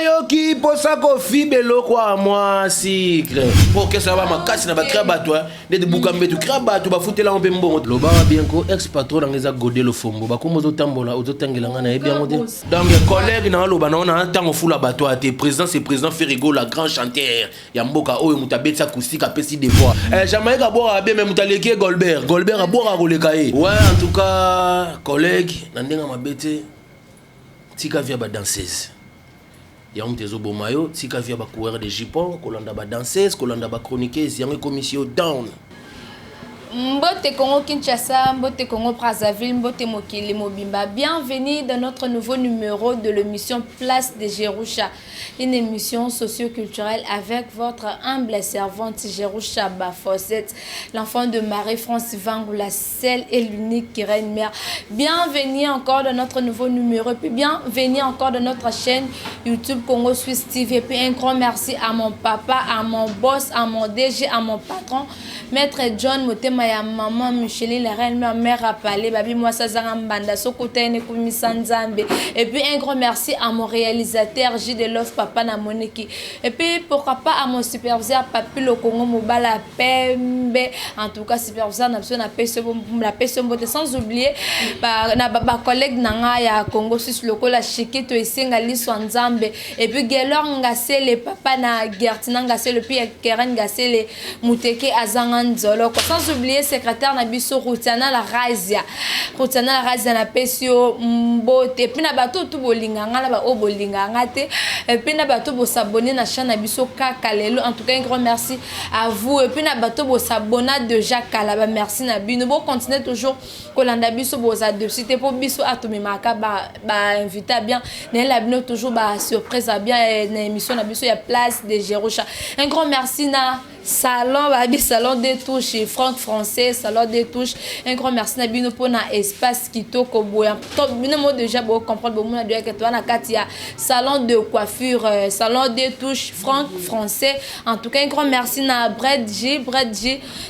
Nayoki posa kofi beloko a moi sikre. Pour que ça va ma casse na ba kraba toi. De bukambe tu kraba tu ba futela on pe mbongo. Loba bien ko ex patron na ngeza godé le fombo. Ba komo zotambola ozotangela ngana e bien ngode. Donc mes collègues na loba na on tango fula bato ate président c'est président Ferrigo la grand chanteur. Ya mboka oyo mutabetsa kusika pesi de voix. Jamais ka boire bien même mutaleki Golbert. Golbert a boire roleka e. Ouais en tout cas collègue na ndenga mabete tika via ba danseuse. Ya mtezo bomayo tika via ba coureur de jupon kolanda ba danseuse kolanda ba chroniqueuse ya commission down. Mbote Congo Kinshasa, Mbote Congo Brazzaville, Mbote Mokili Mobimba. Bienvenue dans notre nouveau numéro de l'émission Place de Jerusha. Une émission socio-culturelle avec votre humble servante Jerusha Bafosset, l'enfant de Marie-France Vangou, la seule et l'unique qui règne mère. Bienvenue encore dans notre nouveau numéro. Et puis bienvenue encore dans notre chaîne YouTube Congo Suisse TV. Et puis un grand merci à mon papa, à mon boss, à mon DG, à mon patron, Maître John Motema. Ya maman Micheline la reine ma mère a parlé babi moi ça zangambanda sokota ne kumisa nzambe et puis un grand merci à mon réalisateur J de Love Papa na Moniki et puis pourquoi pas à mon superviseur Papi le Congo Mobala Pembe en tout cas superviseur na besoin na pese mbote sans oublier ba collègue nanga ya Congo Suisse lokola Chiki to esenga liso nzambe et puis Gelor ngase le papa na Gertina ngase le puis Keren ngase le muteke azanganzolo sans oublier secrétaire na biso Routiana la Razia na pesio mbote puis na bato tout bolinganga la ba o bolinganga te et puis na bato bo s'abonner na chaîne na biso kaka lelo en tout cas un grand merci à vous et puis na bato bo s'abonner déjà kala ba merci na bino bo continuer toujours kolanda biso bo za de cité pour biso atomi maka ba invité bien na la bino toujours ba surprise bien na émission na biso ya Place de Jerusha. Un grand merci na salon des touches Franck français salon des touches un grand merci na bino pour na espace kitoko boya top bino mo déjà bo comprendre bo na de que toi na katia salon de coiffure salon des touches Franck français en tout cas un grand merci na Brad J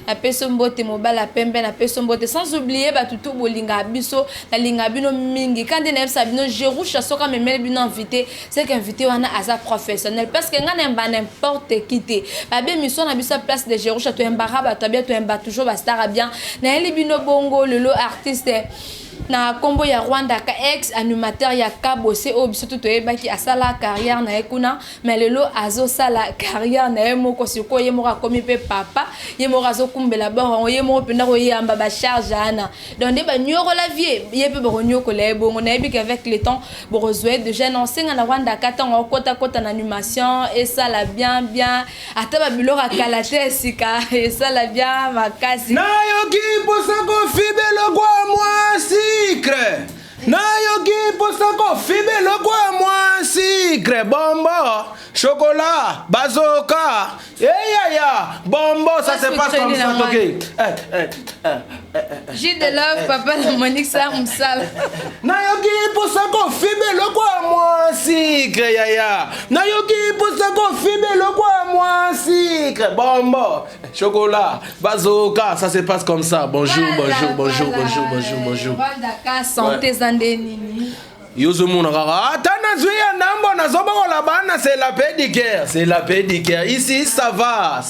la personne mbote mobile la pembe na personne mbote sans oublier ba tout bolinga biso la linga bino mingi quand na sa bino Jerusha soka memele bino invité c'est qu'invité wana asa professionnel parce que ngana mba n'importe qui te ba bien mission na sa Place de Jerusha to embaraba to bien to emba toujours ba star bien na elibino bongo lelo artiste na combo ya Rwanda ka ex animateur ya Kabose o biso to ebaki asala carrière na ekuna mais lelo azo sala carrière na emoko siko ye moko komi pe papa ye moko azo kumbela bon ye moko penda ko yamba ba charge ana donc ba nyoro la vie ye pe bo nyoko la bongo na ebi avec le temps bo rezoe de jeune enseigne na Rwanda ka tango kota na animation et ça la bien ata ba bilora kalate sika et ça la bien makasi na yoki posa ko fibelo kwa moi Secret. Nayoki posako fibe le quoi moi secret bombo chocolat bazooka ya bombo ça se passe comme ça ok J de Love Papa la Monique ça msala Nayoki posako fibe le quoi moi secret ya Nayoki posako fibe le quoi moi secret bombo chocolat bazooka ça se passe comme ça bonjour Dakar santé zandenini Yozo mona kaka atana zuya nambo na zobo la bana c'est la pédicure ici ça va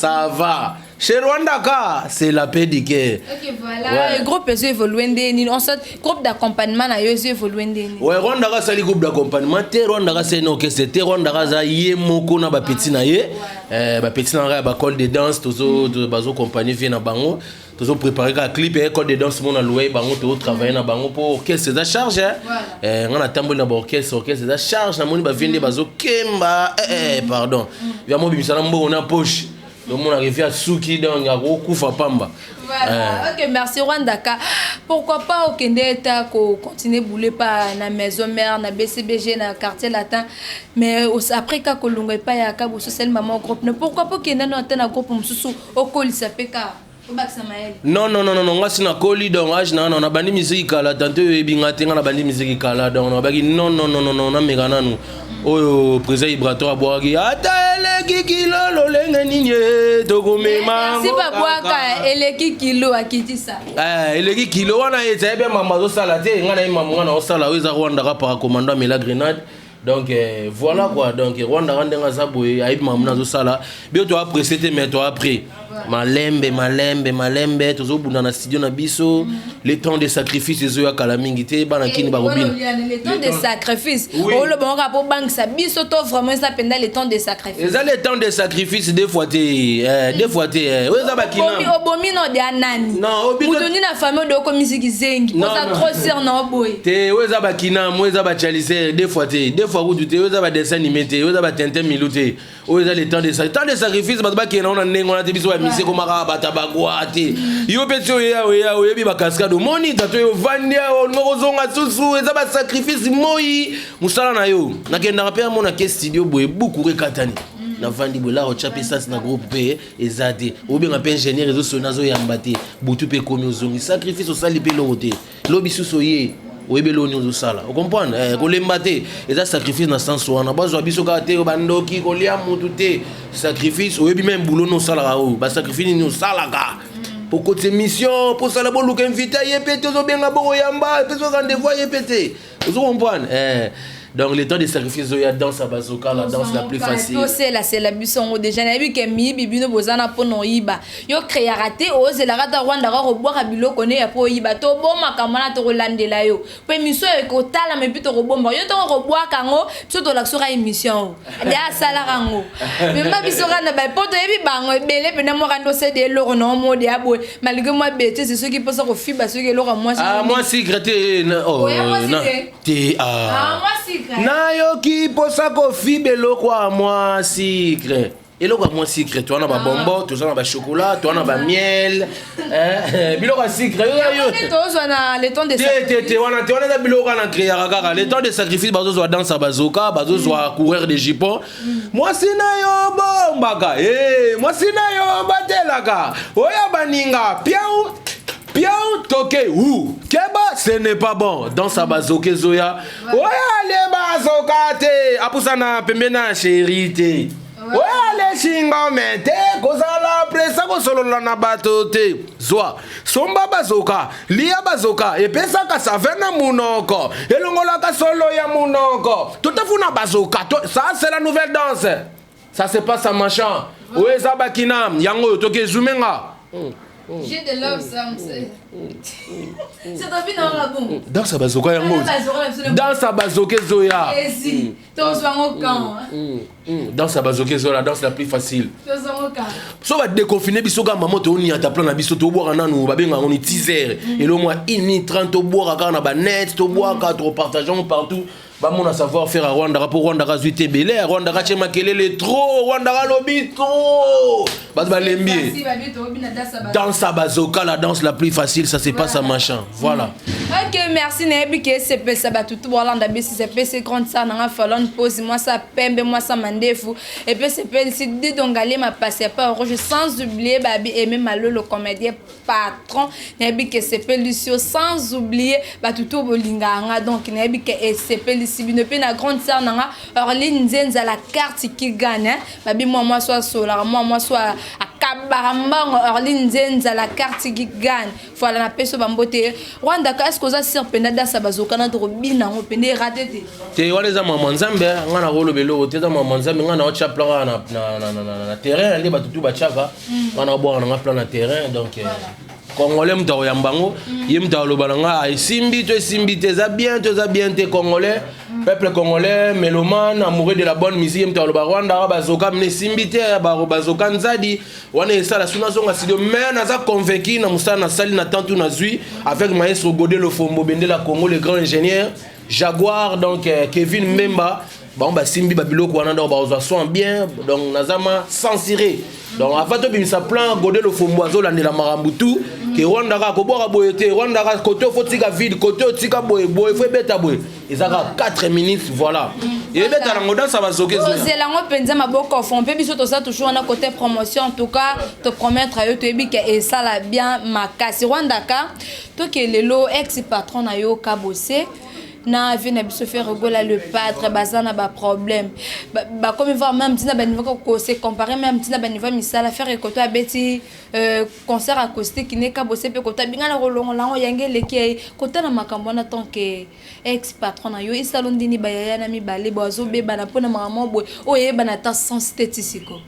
chez Rwanda ka c'est la pédicure. OK voilà le groupe est évolué ndeni on sort groupe d'accompagnement na yozo évolué ndeni ouais Rwanda ka sali groupe d'accompagnement te Rwanda ka c'est no que c'était Rwanda ka za ye moko na ba petit na ye ba petit na ba col de danse tozo bazo compagnie vient na bango tozo préparer ka clip et col de danse mon louer bango to travailler na bango pour orchestre ça charge on a tambour na orchestre ça charge na moni ba vende bazo kemba pardon via mo bimisa na mbo na poche donc on arrive à Souki donc à Koufa Pamba. Voilà, ok, merci Rwandaka. Pourquoi pas au Kenda continuer bouler par la maison mère, na BCBG, na quartier latin, mais après quand Kolunga pas ya Kabo social maman groupe, pourquoi pas Kenda no atteindre groupe mususu au col s'appeka. Non, moi c'est na coli donc on a bandi musique là tantôt ebinga tenga na bandi musique là donc on a bagi non na megana nous. Oh président Ibrato aboagi ata eleki kilo lolenge ninye tokomema si ba boaka eleki kilo akitisa eleki kilo wana eza be mama zo sala te ngana mama ngana osala weza Rwanda ka para commandant Mela Grenade Donc voilà quoi. Donc Rwanda Rwanda Zaboye aïe mamna zo sala. Bien toi après c'était mais toi après. Malembe tozo buna na studio na biso. Les temps de sacrifice ezo ya kalamingité bana kini ba robin. Les temps de sacrifice. Oh le bon rapport banque ça biso to vraiment ça pendant les temps de sacrifice. Les temps de sacrifice des fois des fois ouais ça ba kina. Obomi no de anani. Non obi to ni na famille de ko musique zengi. Pour ça trop sir na boy. Te ouais ça ba kina moi ça ba chaliser des fois vous doutez ouais ça ba dessin animé ouais ça ba tintin milouté. Ouais ça les temps de sacrifice ba kina on a nengo na te biso ba mise ko maka bata bagwa te. Yo petio ya bi ba cascade moni tato yo vandia o ngoko zonga susu eza ba sacrifice moi musala na yo nakenda rapper mon na studio boye beaucoup rekatani na vandi bola o chape ça na groupe P ezate obi nga pe ingénieur réseau sonazo yamba te butu pe komi ozongi sacrifice o sali pe lote lobi suso ye oyebelo ni ozosala o comprendre kolemba te eza sacrifice na sens wana bazwa biso ka te bandoki kolia mutu te sacrifice oyebi même boulot no sala o ba sacrifice ni osala ka pour côté mission pour ça la bonne look invité yepete zo benga bongo yamba peso rendez-vous yepete vous comprenez donc le temps de sacrifice il y a danse à bazoka la danse la plus facile c'est la buisson déjà na bi ke mi bibino bozana po no yiba yo créer raté o c'est la rata Rwanda ro boire biloko ne ya po yiba to boma kamana to landela yo pe mission e ko tala me pito ro bomba yo to ro boire kango so to la sura émission ya sala kango mais ma bisora na ba poto yebi bango bele pe na mo rando c'est de loro no mo de abo malgré moi bête c'est ceux qui pensent au fiba ceux qui loro moi moi secret oh non ti moi secret nayoki posa kofi beloko a moi secret eloko moi secret toi na ba bonbon toi na ba chocolat toi na ba miel biloko secret yo to na le temps de sacrifice wana te wana biloko na créer kaka le temps de sacrifice bazo zo danse bazoka bazo zo courir de jipon moi sina yo bombaka moi sina yo batelaka oya baninga piao Piao toke ou keba ce n'est pas bon dans sa bazoke zoya oya le bazoka te apusana pembena chérie oya le chinga mente kozala presa ko solola na bato te zoa somba bazoka lia bazoka epesa ka savena munoko elongola ka solo ya munoko tutafuna bazoka ça c'est la nouvelle danse ça se passe à machin oya bakinam yango toke zumenga j'ai de love some c'est ta vie dans la bombe dans sa bazoka yango dans sa bazoka zoya ezi to zwango kan dans sa bazoka zoya la danse la plus facile to zwango kan so va déconfiner biso ga maman to ni ata plan na biso to boire nanu ba benga on 10 heures et le mois 1h30 to boire ka na ba net to boire ka to partageons partout ba mon savoir faire à Rwanda pour Rwanda ka zuite belé Rwanda ka chema kelele trop Rwanda ka lobi trop ba lembi dans sa bazoka la danse la plus facile ça se passe à machin voilà OK merci nebi que c'est pe ça ba tout Rwanda bi c'est pe c'est grand ça na falon pose moi ça pembe moi ça mandefu et puis c'est pe si dit donc aller ma passer pas rouge sans oublier babi et même malo le comédien patron nebi que c'est pe Lucio sans oublier ba tout bolinga donc nebi que c'est pe Sibino pe na grande sœur nanga Orline Nzenza la carte qui gagne babi moi soit solar moi soit à Kabaramba Orline Nzenza la carte qui gagne voilà na peso bambote Rwanda est-ce que ça sir pendant ça bazoka na robina on pende raté te wale za mama nzambe ngana rolo belo te za mama nzambe ngana o chapla na terrain ali batutu ba chaka ngana bo ngana plan na terrain donc Congolais mtao yambango yemtao lobalanga esimbi te za bien te congolais peuple congolais mélomane amoureux de la bonne musique yemtao loba Rwanda bazoka mne simbi te bazoka nzadi wana esala suna zonga studio mais naza convaincu na musala na sali na tantu na zui avec maestro Godé le Fombo bende la Congo le grand ingénieur Jaguar donc Kevin Memba bon ba simbi ba biloko wana donc ba son bien donc nazama censuré donc avant de bien ça plan Godé le Fombo azolandela marambutu que Rwanda ka ko boka boyete Rwanda ka côté fotika vide côté otika boy faut beta boy ezaka 4 minutes voilà et beta lango dans ça va zoker c'est lango penza maboko fond pe biso to ça toujours na côté promotion en tout cas te promettre yo to ebi que ça la bien makasi Rwanda ka to que lelo ex patron na yo ka bosser na vie na biso faire rigoler le padre bazana ba problème ba comme il va même tina ba niveau ko se comparer même tina ba niveau misala faire ekoto abeti concert acoustique ne ka bosé pe kota bingana ko longo lango yangele ki kota na makambo na tant que ex patron na yo isalondini ba yaya na mi bale bozo be bana pona maman boy oye bana ta sensitétisiko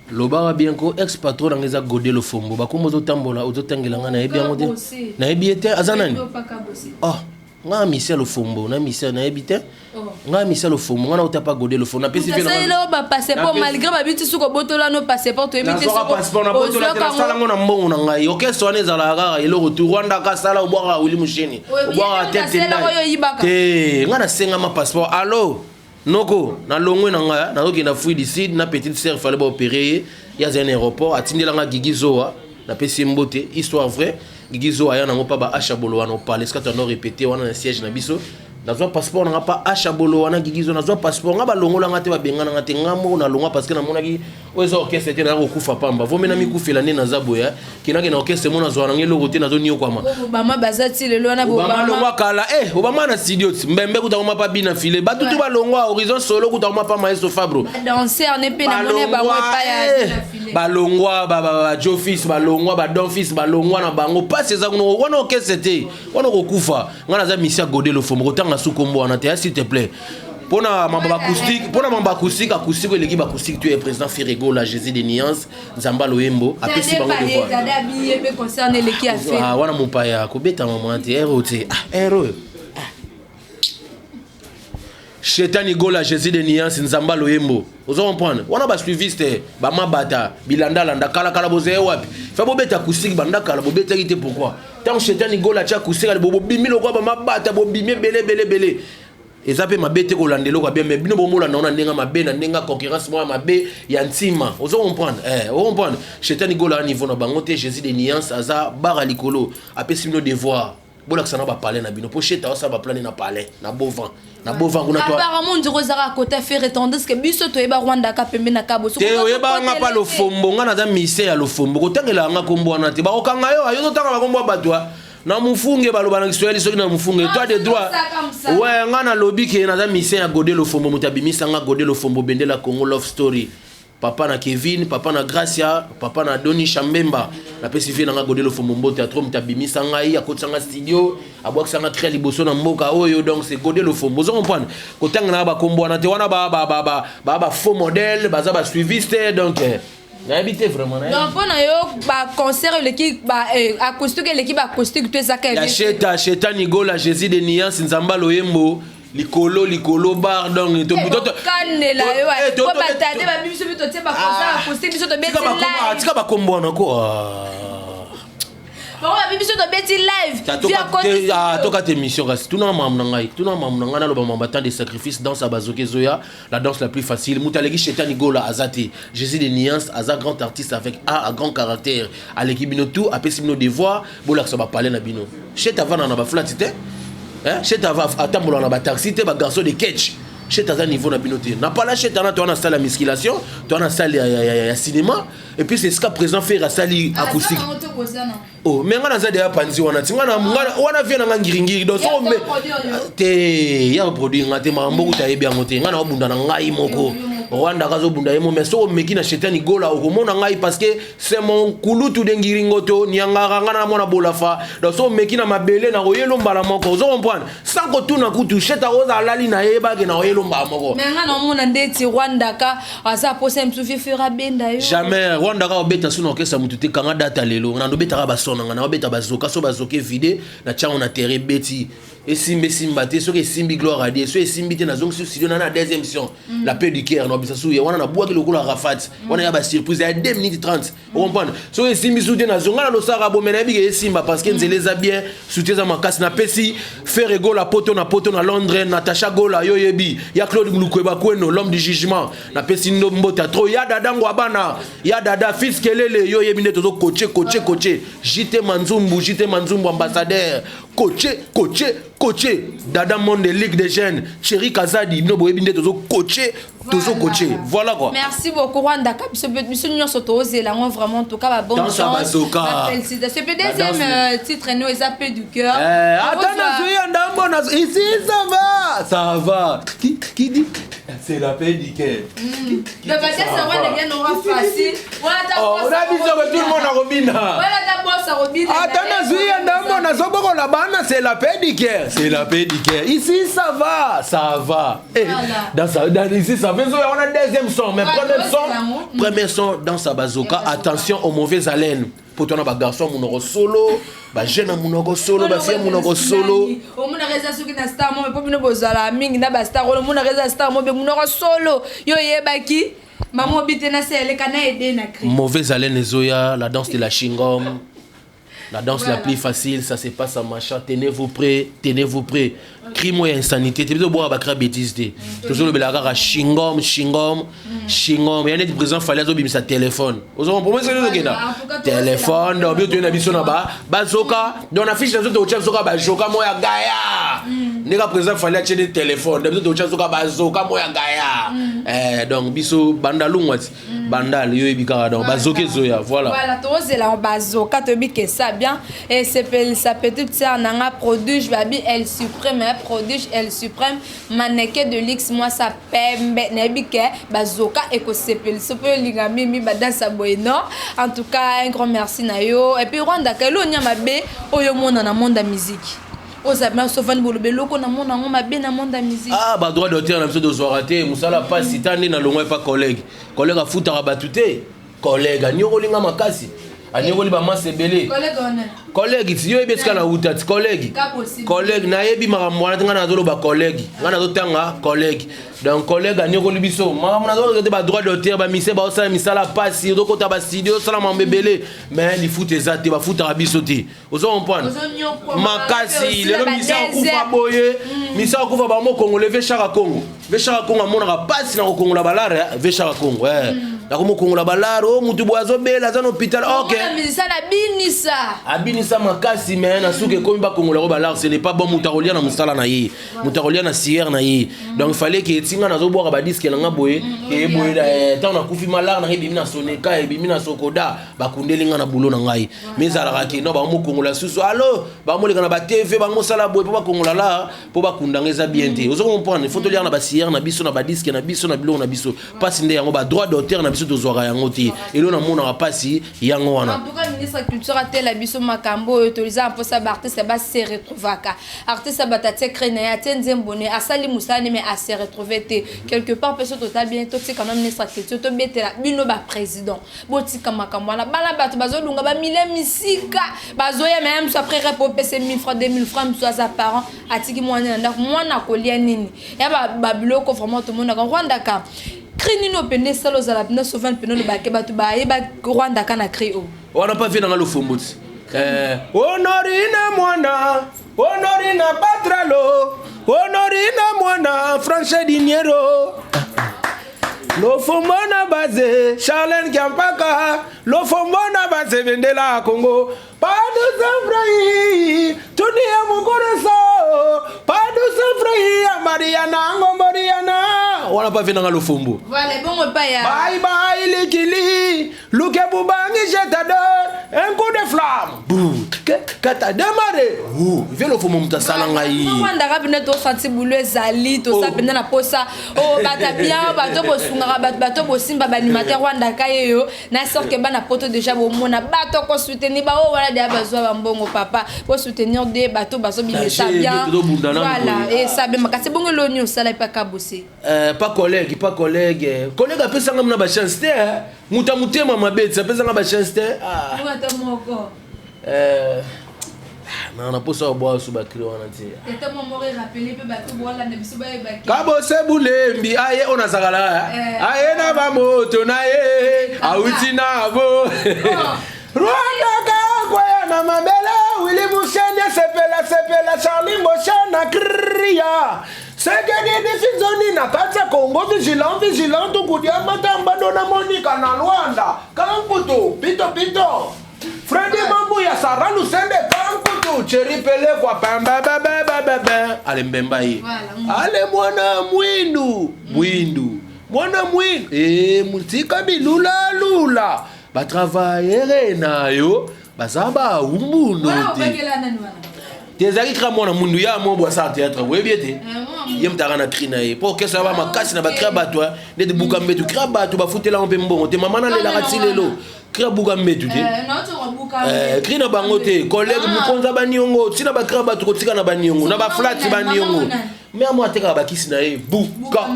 Loba bien ko ex patron ngeza godé le fombo ba ko mozo tambola ozo tangela na ebi ngode na ebi ete azanani ah nga misia le fombo na misia na ebi te nga misia le fombo nga na utapa godé le fombo na pesi fait ça là ba passeport malgré ba bitu suko botola no passeport to ebite suko passeport na botola te sala ngona mbongo na ngai ok so ane zala ga ile retour Rwanda ka sala obwa wili musheni obwa tete ndai te nga na senga ma passeport allo Noko, na longwe na nga, na roki na fui d'ici, na petite sœur fallait ba opérer, il y a un aéroport, atindela nga Gigizoa, na pesi mbote, histoire vraie, Gigizoa ya na ngopa ba achabolo wana parler, est-ce que tu as répété wana na siège na biso, na zo passeport na pas achabolo wana Gigizo na zo passeport nga ba longola nga te ba benga na te ngamo na longa parce que na monaki ozo orchestre te na kokufa pamba, vomena mi kufela ne na zaboya, kinaki na orchestre mona zo na ngelo roté na zo niyo kwa ma. Obama bazati lelo na Obama longwa kala Obama na studio mbembe kutama pa bina file batutu ba longwa horizon solo kutama pa maestro Fabro danser ne pe na mone ba pa ya ba longwa ba Jofis ba longwa ba Donfis ba longwa na bango pas ces ngo wana okesete wana kokufa ngana za misia godé le fomo kotanga sukombo wana te s'il te plaît pona mamba acoustique acoustique eleki ba acoustique tu es président Ferrego la Jésus des Nuances Nzamba Loyembo apesi bango de voix dada billet pe concerne eleki a fait wana mopaya kobeta maman te erote ero Chetani Gola Jésus de Nuances Nzamba Loyembo ozo comprendre wana ba suiviste ba mabata bilanda landa kala kala boze wapi fa bobeta acoustique banda kala bobeta kite pourquoi tant Chetani Gola cha acoustique bobo bimi lokwa ba mabata bobimi belé ezape mabete ko landelo kwa bien mais bino bomola na ndenga mabe na ndenga concurrence moi mabe ya ntima ozo comprendre on comprendre Chetani Gola niveau na bango te Jésus de Nuances aza bara likolo apesi bino devoir bola que ça na ba parler na bino pocheta ça ba planer na parler na bovan kuna toi apparemment ndiro zara côté faire tandis que biso to eba Rwanda ka pembe na kabo so te oyeba nga pa lo fombo nga na za mise ya lo fombo kotangela nga kombo na te ba okanga yo zo tanga ba kombo batwa na mufunge baloba na Kiswahili soki na mufunge toi de droit ouais nga na lobby ke na za mise ya godé lo fombo mutabimisa nga godé lo fombo bendela Congo love story papa na Kevin, papa na Gracia, papa na Doni Chambemba. La pesifié na godé le fombo théâtre mutabimisa ngai a côté sanga studio, a box sanga créer liboso na mboka oyo donc c'est godé le fombo. Vous comprenez? Kotanga na ba kombo na te wana ba faux modèle, ba za ba suiviste donc habité vraiment. Donc pour yo ba concert l'équipe ba acoustique l'équipe acoustique tu ezaka ya Chetani Gola Jésus de Nuances Nzamba Loyembo likolo bar donc to buto kanela yo ko batade ba biso bito tie ba concert acoustique biso to beti live tika ba kombo na ko ba biso to beti live via côté toka te mission kasi tuna mamu nanga na loba mambatan de sacrifice danse à bazoke zoya la danse la plus facile mutaleki Chetani Gola azati Jésus de Nuances aza grand artiste avec a grand caractère à l'équipe bino tout apesi bino devoir bola que ça va parler na bino Chet avana na ba flat te Chet ava atambola na ba taxi te ba garçon de catch Chet aza niveau na bino te na pas la Chet ana to na salle la musculation to na salle ya cinéma et puis c'est ce qu'à présent faire à salle acoustique oh mais ngana za de ya panzi wana tinga na wana vient na ngiringiri donc so me te ya produit ngate mambo kutayebi yango te ngana obunda na ngai moko Rwanda kazo bunda yemo mais so meki na Chetani Gola okomona ngai parce que c'est mon kulutu de ngiringoto nianga ngana mona bolafa donc so meki na mabele na oyelo mbala moko ozo comprendre sans ko tuna kutu Cheta oza lali na yeba ke na oyelo mbala moko mais ngana mona ndeti Rwanda ka aza posa msufi fera benda yo jamais Rwanda ka obeta suna okesa mututi kanga data lelo na ndobeta ka basona ngana obeta bazoka so bazoke vide na chango na terre beti esimbe simbate soki esimbi gloire à Dieu so esimbi te na zongi sur studio na deuxième mission la paix du cœur no bisasu ya wana na bwaki lokolo Rafat wana ya ba surprise ya 2 minutes 30 vous comprenez so esimbi soutien na zonga na lo sara bo mena bige esimba parce que nzeleza bien soutien za makasi na pesi faire Gola poto na Londres Natasha Gola yo yebi ya Claude Mulukweba Kweno l'homme du jugement na pesi mbota trop ya dada ngwabana ya dada fils kelele yo yebi ndeto zo coacher JT Manzumbu ambassadeur coacher dada monde ligue des jeunes Chéri Kazadi no boyebi ndeto zo coacher voilà quoi. Merci beaucoup Rwanda ka biso nyonso tozela ngo vraiment en tout cas ba bonne chance. Félicitations. C'est le deuxième titre no eza peu du cœur. Attends Ici, ça va. Qui dit? C'est la pédicure. Le bâtiment, ça va bien facile. On a dit que tout le monde a Robina. Voilà d'abord ça Robina. Attends, c'est la pédicure. C'est la pédicure. Ici, ça va. Ça va. Ici, ça va. On a deuxième son. Mais premier son dans sa bazooka. Attention aux mauvaises haleines. Pour ton garçon, mon solo, jeune mon solo, fille mon solo. On a raison que na star mo pe no bozala mingi na ba star on a raison star mo be mon solo. Yo yebaki maman bité na sele kana aider na cri. Mauvaise haleine Zoya, la danse de la chingom. La danse la plus facile, ça se passe à machin. Tenez-vous prêts, tenez-vous prêts. Crime et insanité. Tu peux boire à bêtise. Toujours le belagara chingom. Il y a des présents fallait que ça téléphone. Vous avez promis que téléphone, donc tu as vu là-bas. Bazoka, dans la fiche de autre chose, bazoka moya gaya. N'est pas présent fallait acheter des téléphones. D'habitude autre chose bazoka moya gaya. Donc biso bandalungwat, bandal yo ebika donc bazoka zoya, voilà. Voilà, toi c'est là bazoka te bi que ça bien et c'est sa petite sœur nanga produit babi elle suprême produit elle suprême mannequin de luxe moi ça pembe nebike bazoka et ko sepel sepel lingami mi badansa boyno. En tout cas un grand merci na yo et puis Rwanda kelo nyama be oyo mona na monde musique. Osama Sofan Bolobelo ko na mona ngoma be na monde musique. Ah ba droit d'auteur na biso de zoraté musala pas sitani na longwe pas collègue afuta rabatute collègue anyoko linga makasi anyoko liba masebele collègue ti yo ebeska na utati collègue na yebi makamwana tanga na zolo ba collègue ngana zotanga collègue donc collègue anyoko libiso makamwana zolo ba droit d'auteur ba mise ba osala misala pasi do kota ba studio sala mambebele mais li foot ezate ba foot rabiso te ozo comprendre makasi le misa kufa boye misa kufa ba mo Congolais ve chaka Congo amona pasi na Congo la balare ve chaka Congo na ko mo Congo la balare o mutu boazo bela za no hôpital OK abinisa makasi mais na suke komi ba Congo la balare ce n'est pas bon mutarolia na musala na ye mutarolia na sier na ye donc fallait que tinga na zo boka ba disque na boye e boye tant na kufi malare na ebimi na soneka ebimi na sokoda ba kundelinga na bulo na ngai mais ala raki no ba mo Congo la susu allo ba mo le kana ba TV ba mo sala boye po ba Congo la po ba kundangeza bien te ozo comprendre il faut to lire na ba sier na biso na ba disque na biso na bilo na biso pasi nde yango ba droit d'auteur na biso to zora yango te elo na mona pasi yango wana. En tout cas ministre culture a la biso makambo autorisé un peu ça artiste ba se retrouvaka artiste ba tatie créné a tenzembone asali musani mais a se retrouver quelque part personne total bien tout c'est quand même ministre culture to betela bino ba président botika makambo na bala bato bazolunga ba mile misika bazoya même so après repopé 1000 francs 2000 francs so sa parent atiki mwana ndak mwana kolia nini ya ba biloko vraiment tout monde en Rwanda ka cri no pende salo za la pende souvent pende no ba ke bato ba ye ba Rwanda kana cri o on n'a pas vu dans le fombuti honorina mwana honorina patralo honorina mwana franche diniero lo fombona base Charlène Kiampaka lo fombona base vendela Congo padu safrai tunia mukoreso padu safrai Mariana Mariana on n'a pas vu dans le fombo voilà bon pas ya bye bye likili luke bubangi je t'adore un coup de flamme bou quand t'as démarré viens le fombo mutasala ngai Rwanda rabine to senti boulou ezali to sa penda na posa o bata bien bato bosunga bato bosimba ba animateur Rwanda kayeyo na sort que bana poto déjà bo mona bato ko soutenir ba o wala dia bazwa ba mbongo papa pour soutenir des bateaux bazo bimesa bien voilà et ça be makasi bongo l'onion ça la pas kabosé pas collègue a pesa ngam ba chance te muta mutema mabeti ça pesa ngam ba chance te muta moko na posa boa su ba kilo wana te tete mo mori rappeler pe bato bola na biso ba ebaki kabo se bulembi aye ona sakala aye na ba moto na ye awiti na bo Rwanda ka kwa na mabela wili mushenya sepela Charlie Moshana kria sekeni difizoni na kata Congo vigilant kudia matamba dona Monica na Rwanda kamputo pito Freddy Mambu ya Sara Lusende kamputo cheri pele kwa pamba ale mbemba hii ale mwana mwindu mwana mwindu mutika bilula ba travailler nayo bazaba umbuno te tezali kra mwana mundu ya mo bwa sa théâtre we biete yem tarana krina e pour que ça va makasi na ba kra bato de buka mbetu kra bato ba futela on pe mbongo te mama na lela katilelo kra buka mbetu te krina bango te collègue mukonza baniongo tina ba kra bato kotika na baniongo na ba flat baniongo mais moi te ka ba kisi na e buka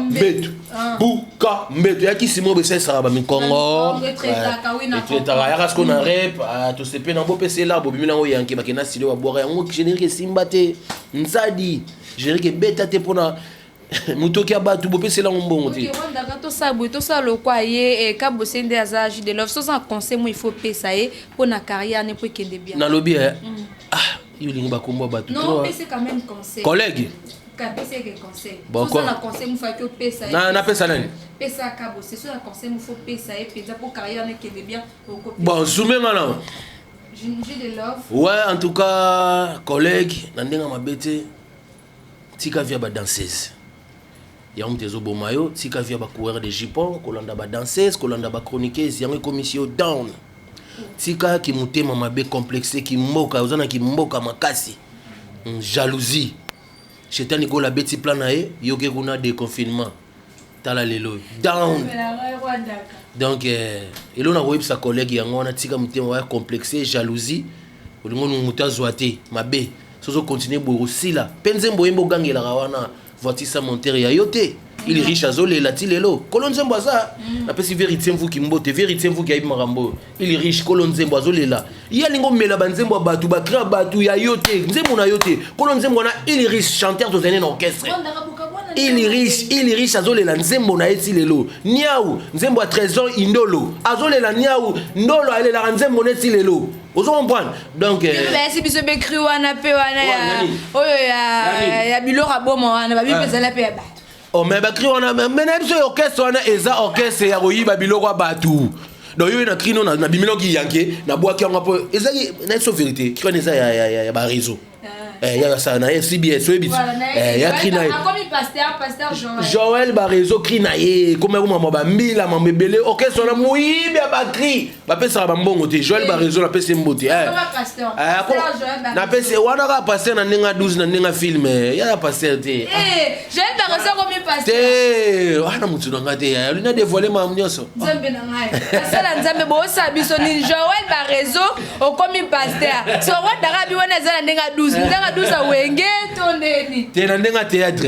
mbetu ya kisi mo be ça ba mikongo etretaka ya kasko na rep to sepe na bo pese la bo bimina ngo yanke ba kena silo wa boire ngo générique simba te nzadi générique beta te pona mutoki abatu bo pese la mbongo te ndaka to sabu to salo kwa ye e ka bosende azage de love so sans conseil moi il faut pesa ye pona carrière ne peut kende bien na lobby il linga ba kombo batu non c'est quand même conseil collègue kapese ke conseil bon so na conseil mu fa que pesa na pesa nani pesa ka bo c'est so na conseil mu faut pesa ye pesa pour carrière ne kende bien bon soumet ngana j'ai de love ouais en tout cas collègue na ndenga mabete tika via ba danseuse ya mtezo bomayo tika via ba coureur de jupon kolanda ba danseuse kolanda ba chroniqueuse yango commission down tika ki mutema mabe complexé ki mboka ozana ki mboka makasi jalousie chetani go la beti plan na ye yoke kuna déconfinement tala lelo down donc elo na web sa collègue yango na tika mutema wa complexé jalousie olingo mutazo ate mabe sozo continuer borosi la penzembo yembo gangela wana voitisa monter ya yote il est riche azole la tilelo kolonzembo za na pesi vérité mvu ki mbote vérité mvu ki ayi marambo il est riche kolonzembo azole la ya lingo mela banzembo batu ba kra batu ya yote nzembo na yote kolonzembo na il est riche chanteur de en orchestre il est riche azole la nzembo na etilelo niau nzembo a 13 ans indolo azole la niau ndolo ale la nzembo na etilelo ozo comprendre donc si biso be cri wana pe wana ya oyo ya bilora bomo wana ba bipeza la pe ya batu oh mais ba cri wana mais na biso orchestre wana eza orchestre ya koyiba biloko batu donc yo na cri no na bimilo ki yanke na boaki yango po eza na so vérité cri eza ya ba réseau ya ça na CBS so ebit ya cri na comme pasteur Joël ba réseau cri na ye comme mama ba mbila mama belé orchestre na moyibi ba cri ba pesa ba mbongo te Joël ba réseau na pesa mbote na pesa wana ka pasteur na ninga 12 na ninga film ya pasteur te Joël ba réseau comme pasteur te wana mutu na ngate ya lina dévoiler ma mnyoso nzambe na ngai asala nzambe bo sabiso ni Joël ba réseau o comme pasteur so wa dara bi wana za na ninga 12 douza wenge tondeni tena ndenga théâtre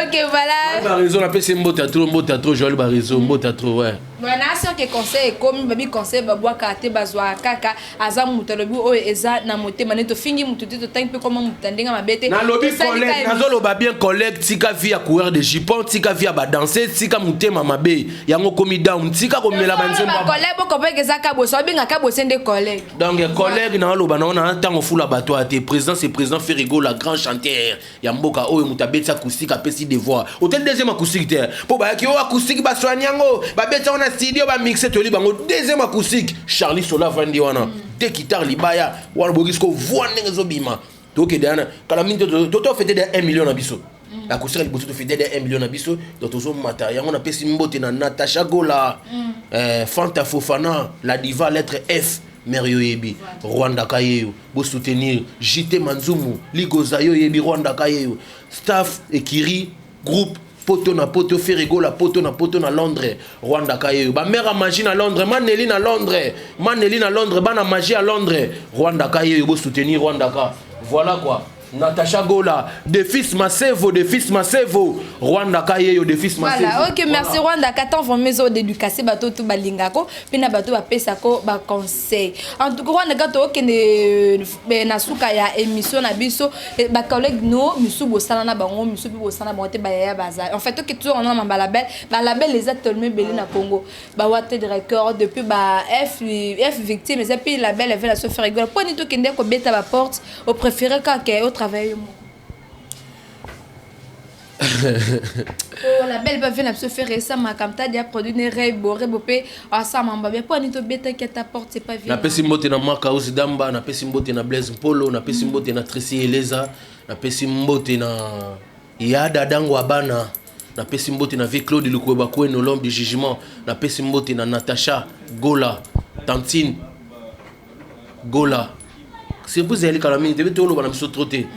OK voilà ba réseau la pese mbota trop Joël ba réseau mbota trop ouais voilà sûr que conseil comme babi conseil ba bwa kate bazwa kaka aza mutalobi o eza na motema neto fingi mututi to tangi pe comme mutandenga mabete na lobby collègue nazolo ba bien collègue tika via coureur de jupon tika via ba danser tika mutema mabe yango komi down tika ko mela banzemba ba collègue boko pe kezaka boso binga ka bosende collègue donc collègue na loba na tango fula bato ate président c'est président Ferrigo la grand chanteur ya mboka oyo mutabetsa acoustique apesi des voix hôtel deuxième acoustique te po ba ki o acoustique ba soanyango ba betsa on studio ba mixer to li bango deuxième acoustique Charlie Sola vandi wana de guitare libaya wana bogisko voix ndenge zobima to ke dana kala minto to fete de 1 million na biso acoustique li boto fete de 1 million na biso to tozo mata yango na pesi mbote na Natasha Gola Fanta Fofana la diva lettre F Mario Yebi Rwanda Kayeyo bo soutenir JT Manzumu Ligoza yo Yebi Rwanda Kayeyo staff Ekiri groupe poto na poto Ferrigo la poto na Londres Rwanda Kayeyo ba mère à magie na Londres Maneli na Londres bana magie à Londres Rwanda Kayeyo bo soutenir Rwanda Ka voilà quoi Natasha Gola de fils Masevo Rwanda Kayeyo de fils Masevo voilà OK merci Rwanda Ka tant vont maison d'éducation bato tout balingako puis na bato ba pesa ko ba conseil en tout cas Rwanda Ka to ke na suka ya émission na biso ba collègue no misu bosana na bango misu bi bosana bango te ba ya baza en fait to ke toujours on a ba label les ateliers belé na Congo ba wate de record depuis ba F victime et puis la belle avait la se faire rigoler pour ni to kende ko beta ba porte au préféré ka ke travail oh la belle va venir se faire ça ma camta dia produit ne rebopé ensemble ba bien pour ni to beta qui t'apporte c'est pas bien na pesi mbote na maka aussi damba na pesi mbote na Blaise Polo na pesi mbote na Tracy Eleza na pesi mbote na Yada Dango Abana na pesi mbote na Vie Claude Lukweba Kweno l'homme du jugement na pesi mbote na Natasha Gola Tantine Gola c'est vous allez quand même devez tout le monde se trotter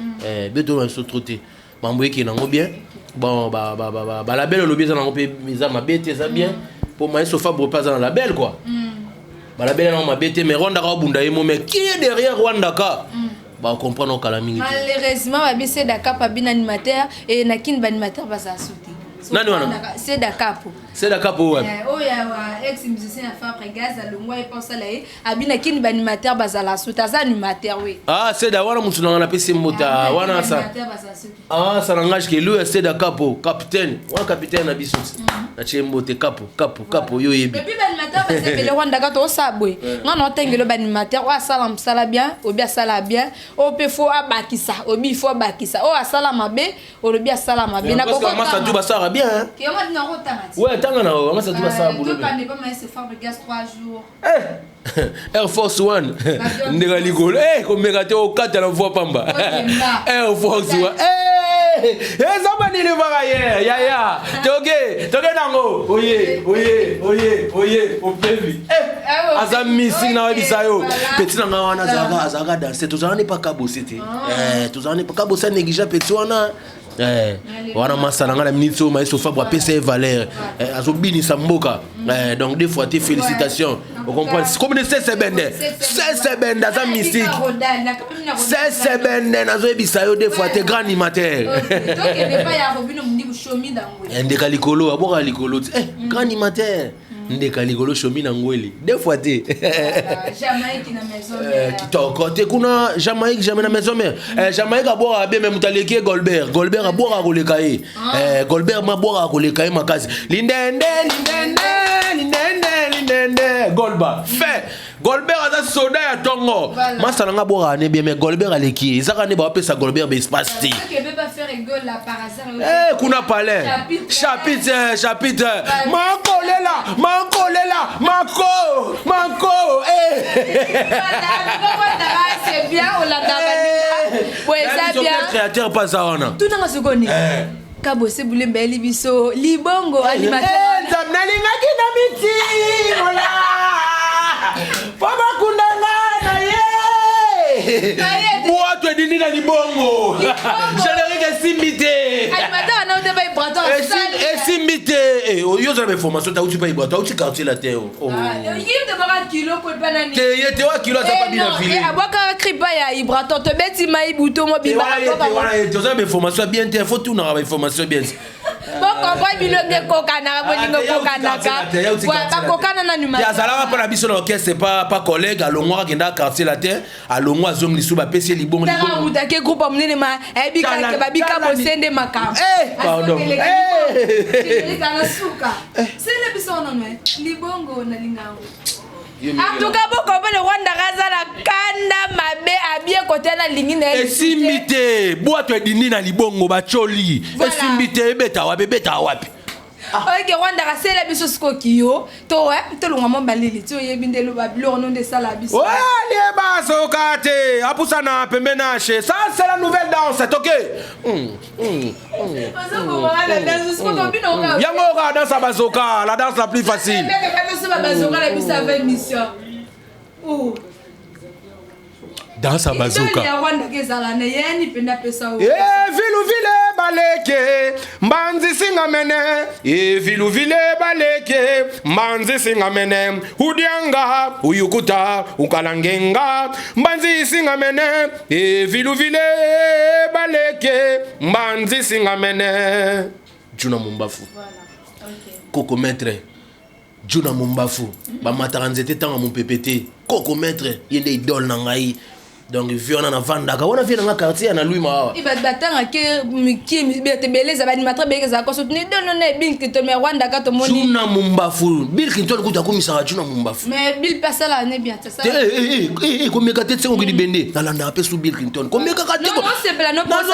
beto se trotter mambo qui nango bien bon la belle le bien ça nango mes ma bête ça bien pour moi Sofa pas dans la belle quoi la belle non ma bête mais Rwanda ka bunda yemo mais qui est derrière Rwanda ka ba comprendre Kalamini malheureusement ba bise Dakar pas bien animateur et nakin ba animateur ba ça sauter nani wana c'est Dakar c'est Dakar pour ouais oh ya ex musicien à Fabre Gaz le mois et pense là abina kin ba animateur ba ça la sauter ça animateur oui ah c'est da wana mutu na pesi mota wana ça ah ça n'engage que lui c'est Dakar pour capitaine wana capitaine na biso na chembote capo yo yebi depuis ba animateur ba c'est le Rwanda ka to sabwe ngana otengelo ba animateur wa sala msala bien obi sala bien o pe fo abakisa obi fo abakisa o asala mabe o lobi asala mabe na kokota parce que ça tout ba sala bien hein ki on na rotanga ouais tanga na on ça tout ba sala boulot donc on n'est pas mais c'est Fabre Gaz 3 jours Air Force One ndega ligolo komeka te o kata na voix pamba Air Force One ça va ni le voir hier ya toge nango oye au prévu asa missing na bisa yo petit na wana zaga danser tozana pas kabosé te tozana pas kabosé négligé petit wana wana masala ngala minito ma Sofa bwa pesa valeur azobini samboka donc des fois tes félicitations vous comprenez comme c'est bende za mystique c'est bende nazo ebisa yo des fois tes grand animateur donc il n'est pas ya robino mundibu shomi dangwe ndeka likolo aboka likolo grand animateur ndeka likolo shomi na ngweli des fois te Jamaïque na maison mère kitoko te kuna Jamaïque jamais na maison mère Jamaïque aboka bien même mutaleki Goldberg aboka koleka ye Goldberg maboka koleka ye makasi lindende Golba fait Goldberg a soda ya tongo masala nga boka ne bien mais Goldberg aleki ezaka ne ba pesa Goldberg espace te que peut pas faire rigole là par hasard kuna palais chapitre Manko c'est bien on l'a gagné ouais ça bien créateur pas ça on tout dans ce qu'on est kabose boule mbeli biso libongo animateur zamnalingaki na miti ola papa kundanga na ye boato edini na libongo générique simité animateur na ode bay braton simité yo za information ta uti pa iboto uti quartier la terre yim de baka kilo ko banani te yete wa kilo ta pa bien filé abaka kripa ya ibraton to beti mai buto mo bi ba ko wala yo za information bien te faut tout na information bien bon comprendre bilonge kokana bolingo kokana ka kokana na numero ya zala pa na biso na orchestre pas collègue alongwa kenda quartier la terre alongwa zom lisu ba pesi libongo libongo utake groupe munene ma ebika ke babika bosende makam pardon kana suka sele biso non libongo na lingango en tout cas boko bele Rwanda kazala kanda mabe abie côté na lingi na esimite boato edini na libongo bacholi esimite beta wapi ok Rwanda kasela biso siko kiyo to longa mo balili to yebindelo babilo non de sala biso ouais baso kate apusana pembe na che ça c'est la nouvelle danse ok yango ka danse bazoka la danse la plus facile danse à bazooka viluvile baleke mbanzi singamene viluvile baleke mbanzi singamene udianga uyukuta ukalangenga mbanzi singamene viluvile baleke mbanzi singamene Juna Mumbafu Coco Maître Juna Mumbafu ba mataranzete tanga mon PPT Coco Maître yende idole na ngai donc viona na vandaka wana vient na quartier na lui ma iba batanga ke ki beleza ba animateur beleza ko soutenir donne Bill Clinton mais Rwanda ka to moni Juna Mumbafu Bill Clinton ko ta komisa Juna Mumbafu mais Bill pasala ne bien ça comme ka tete ngo di bende na landa pe sou Bill Clinton comme ka ka teko non c'est bla no na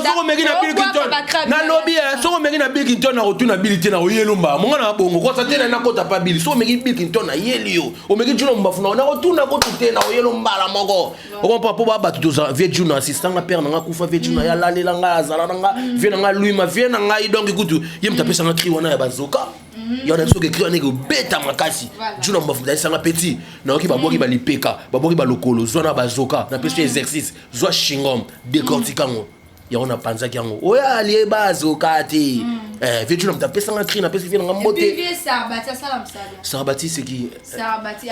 so megi na Bill Clinton na lobby so megi na Bill Clinton na rotuna Bill te na oyelomba monga na bongo ko sa tena na kota pa Bill so megi Bill Clinton na yelio o megi Juna Mumbafu na rotuna ko tute na oyelomba la mongo po ba tout ça vieux Juna assistant na père na kufa vieux Juna ya lalela nga azala nga vieux na lui ma vieux na nga donc écoute yem taper ça na cri wana ya bazoka Il y a des choses qui écrivent en bêta makasi. Je n'en m'offre d'ailleurs ça petit. Non qui va boire qui va lipeka, va boire qui va lokolo, zona bazoka, na pêche exercice, zoa chingom, décortiquant. Il y a un panza qui a un ouais allez bazoka ti. Veux-tu nous taper ça en cri, na pêche vient en beauté. Puis Sarbati ça la msala. Sarbati c'est qui? Sarbati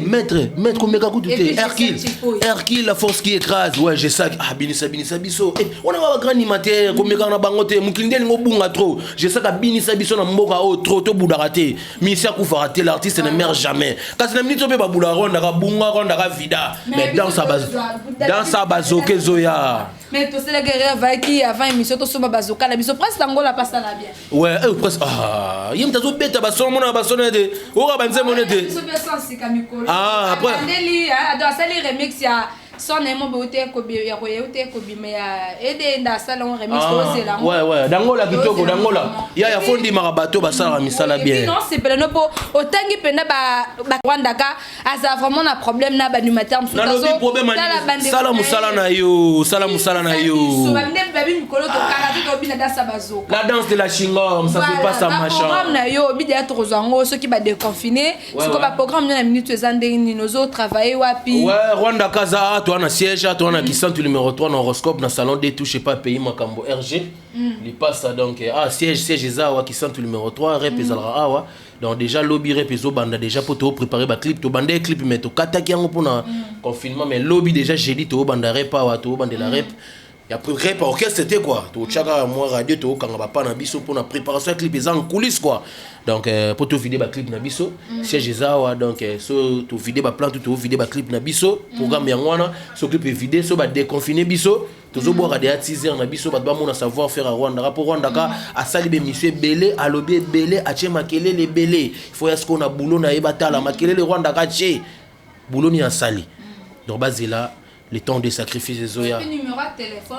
maître combien ka coûte Hercule la force qui écrase. Ouais, j'ai ça. Ah binisa biso. On a un grand animateur combien ka na bangote, mukinde ngo bunga trop. J'ai ça ka binisa biso na mboka o trop to budaraté. Misia ku rater l'artiste ne meurt jamais. Quand c'est minute pe ba budaronda ka bunga ronda ka vida. Mais dans sa bazoke zoya. Mais tout c'est la guerre va qui avant émission to soma bazoka la biso presque tango la passe la bien. Ouais, presque yem tazo beta ba somo na ba sonete. Ora banze monete. Ah, après Andeli ado sali remix ya son emo beauté ko ya ko yote ko bi mais aider dans salon remix to c'est là. Ouais, dangola kitoko dangola. Ya fondi marabato ba sala misala bien. Non, c'est pas non pour autangi pena ba Rwandaka asa vraiment un problème na ba animateur msuta so. Non, problème sala musala na yo. So bande babi mikolo to kala to bi na danse bazo. La danse de la chingom, ça fait pas ça machin. Programme na yo bi dia to zango ceux qui ba déconfiner, ce ko ba programme na minute ezande ni nozo travailler wapi. Ouais, Rwanda Kaza, toi na siège, toi na Kisantu numéro 3 dans horoscope dans salon des touches pas pays Makambo RG. Il passe ça donc siège ezawa Kisantu numéro 3 rep ezalra awa. Donc déjà lobby rep ezo banda déjà pour te préparer ba clip to banda clip mais to kataki yango pour na confinement mais lobby déjà j'ai dit to banda rep awa to banda la rep. Et après rep orchestre c'était quoi? To chaka moi radio to kanga ba pa na biso pour na préparation clip en coulisses quoi. Donc pour te vider ba clip na biso siège ezawa donc so to vider ba plan to vider ba clip na biso programme yangwana so clip vidé so ba déconfiner biso tozo boire des 6 heures na biso ba mona savoir faire à Rwanda rapport Rwanda ka a sali be monsieur belé a lobby belé a che makele les belé il faut est-ce qu'on a boulot na ebata la makele le Rwanda ka che boulot ni a sali donc base là le temps de sacrifice des Zoya.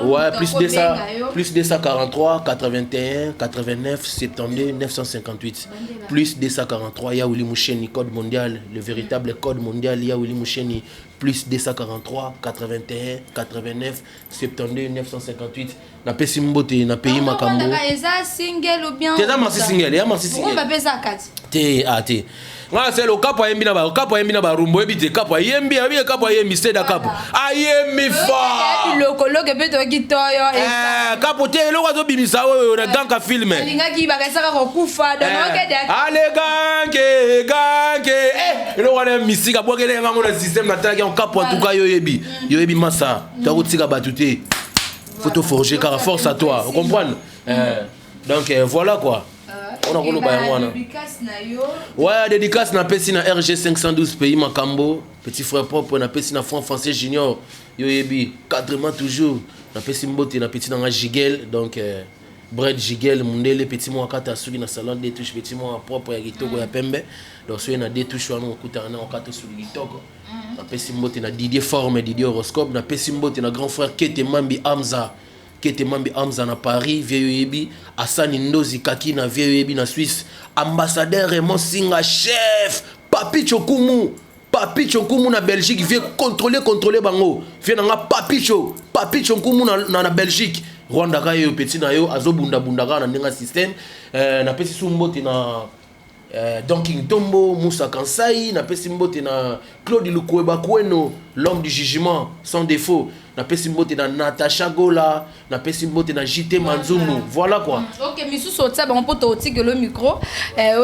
Ouais, plus 243 81 89 72 958. Plus 243 ya Willy Moucheni code mondial, le véritable code mondial ya Willy Moucheni plus 243 81 89 72 958. Na pesi mbote na pays Makambo. Eza single ou bien? T'es single, ya merci single. On va baisser à 4. Te. Nga c'est le capo yembi na ba rumbo ebite capo yembi abi capo yembi c'est da capo ayembi fa le colloque peut to kitoyo capo te lo wazo bimisa we na ganka film linga ki ba kasa ko kufa donc ale ganke lo wana misika bokele ngango na système na tala ki capo en tout cas yo yebi massa to ko tika batute faut te forger car force à toi vous comprenez donc voilà quoi. On a rolo bayangwana. Ouais, dédicace na pesi na RG 512 pays Makambo, petit frère propre na pesi na français junior. Yo yebi, cadrement toujours. Na pesi mbote na petit na Jigel donc bread Jigel mundele petit mo akata suki na salon des touches petit mo propre ya kitoko ya pembe. Donc so na des touches wana okuta na akata suki kitoko. Na pesi mbote na Didier Forme Didier Horoscope na pesi mbote na grand frère Kete Mambi Hamza. Kete Mambi Hamza na Paris, Vieille Yebi, Assani Ndozi Kaki na Vieille Yebi na Suisse, ambassadeur Raymond Singa, chef, Papi Chokumu na Belgique, vient contrôler bango, vient na Papi Chokumu na Belgique, Rwanda ka yo petit na yo, azo bunda na ndenga système, na pesi sumbote na Donking Tombo, Moussa Kansai, na pesi mbote na Claude Lukweba Kweno, l'homme du jugement, sans défaut. Na pesi mbote na Natacha Gola, na pesi mbote na JT Manzumu. Voilà quoi. OK, misu sotsa bon poto otique le micro.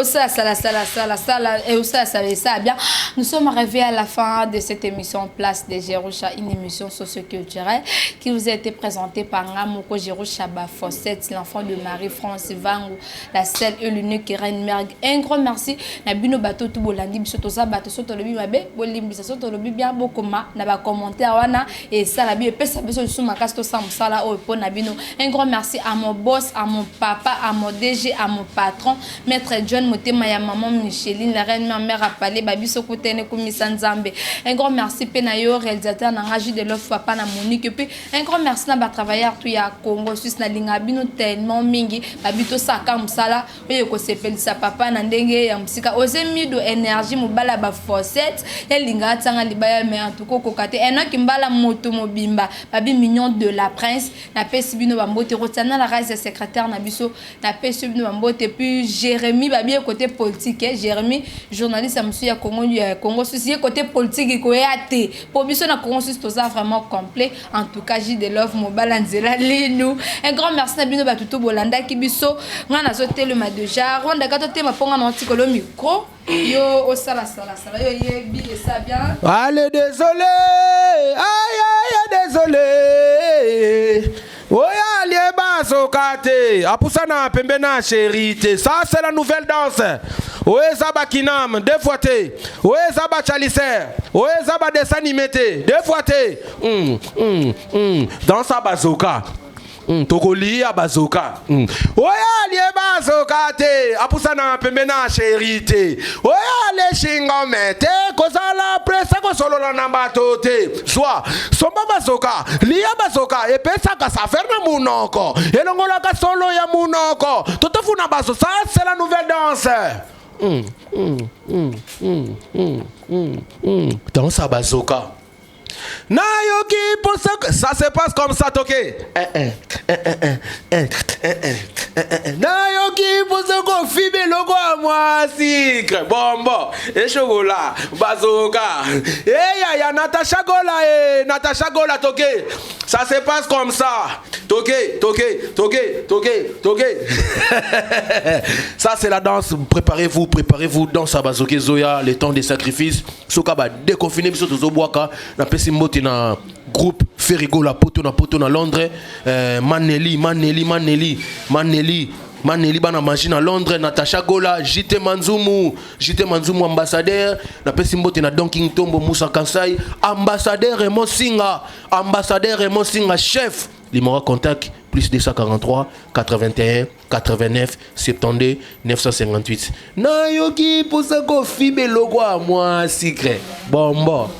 Ça et ça bien. Nous sommes arrivés à la fin de cette émission Place de Jerusha, une émission socioculturelle qui vous a été présentée par Ngamoko Jerusha Fossette, l'enfant de Marie-France Vangu, la seule et l'unique reine Merg. Un grand merci na bino bato tout bolandi biso toza bato soto lobi mabe bolimbi soto lobi bien bokoma na ba commentaire wana et ça la et pesa beso sous ma casse to sam sala o po na bino. Un grand merci à mon boss, à mon papa, à mon DG, à mon patron, maître John Motema ya maman Micheline, la reine ma mère a parlé babiso kotene komisa nzambe. Un grand merci penayo réalisateur na ngaji de l'offre papa na Monique et puis un grand merci na ba travailleur tout ya Congo Suisse na linga bino tellement mingi babito saka msala oyo ko sepelisa papa na ndenge ya msika ose mido énergie mobala ba Fossette ya linga tsanga libaya mais en tout cas kokate eno kimbala moto mobimba babi mignon de la prince na pesi bino bambote rotana la race secrétaire na biso na pesi bino bambote puis Jérémy babi côté politique Jérémy journaliste à monsieur ya Congo souci côté politique ko yate pour biso na Congo souci toza vraiment complet en tout cas J de Love mobile nzela linu un grand merci na bino batuto bolanda ki biso ngana zo telema déjà ronda kato tema ponga na tikolo micro yo o sala yo yebi et ça bien allez désolé aïe désolé oya lieba sokate apusana pembe na chérité ça c'est la nouvelle danse oye zaba kinam deux fois té oye zaba chaliser oye zaba dessin animé té deux fois té dans sa bazoka tokoli ya bazoka oya lieba sokate apusana pembe na chérité oya le shingo mete kozala presa ko solo na bato te soit somba bazoka liya bazoka epesaka sa ferme munoko elongola ka solo ya munoko totofuna bazo ça c'est la nouvelle danse danse à bazoka Nayoki pour ça se passe comme ça, ok? Nayoki pour ce qu'on filme logo à moi, sikre, bombo, et chocolat, bazooka, et ya Natacha Gola, ok? Ça se passe comme ça, toqué. Ça c'est la danse, préparez-vous, danse à bazooka Zoya, le temps des sacrifices, Sokaba déconfiné, biso tozoboaka, na pesi mbote na groupe Ferigo la poto na Londres, Maneli bana machine à Londres, Natacha Gola, JT Manzumu ambassadeur, na pesi mbote na Donking Tombo Moussa Kansai, ambassadeur Raymond Singa, chef. Numéro contact plus 243 81 89 72 958. Nayoki pour ça qu'on filme logo à moi secret. Bon.